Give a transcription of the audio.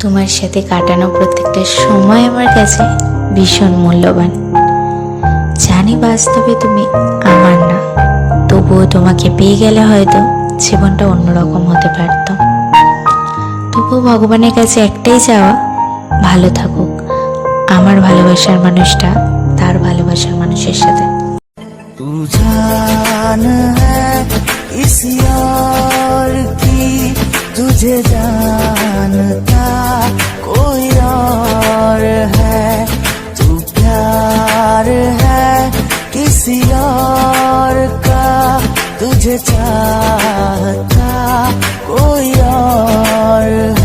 তোমার সাথে কাটানো প্রত্যেকটা সময় আমার কাছে ভীষণ মূল্যবান। জানি বাস্তবে তুমি আমার না, তবুও তোমাকে পেয়ে গেলে হয়তো জীবনটা অন্যরকম হতে পারত। তবুও ভগবানের কাছে একটাই চাওয়া, ভালো থাকুক আমার ভালোবাসার মানুষটা তার ভালোবাসার মানুষের সাথে। तू जान है किसी और की, तुझे जानता कोई और है। तू प्यार है किसी और का, तुझे चाहता कोई और है।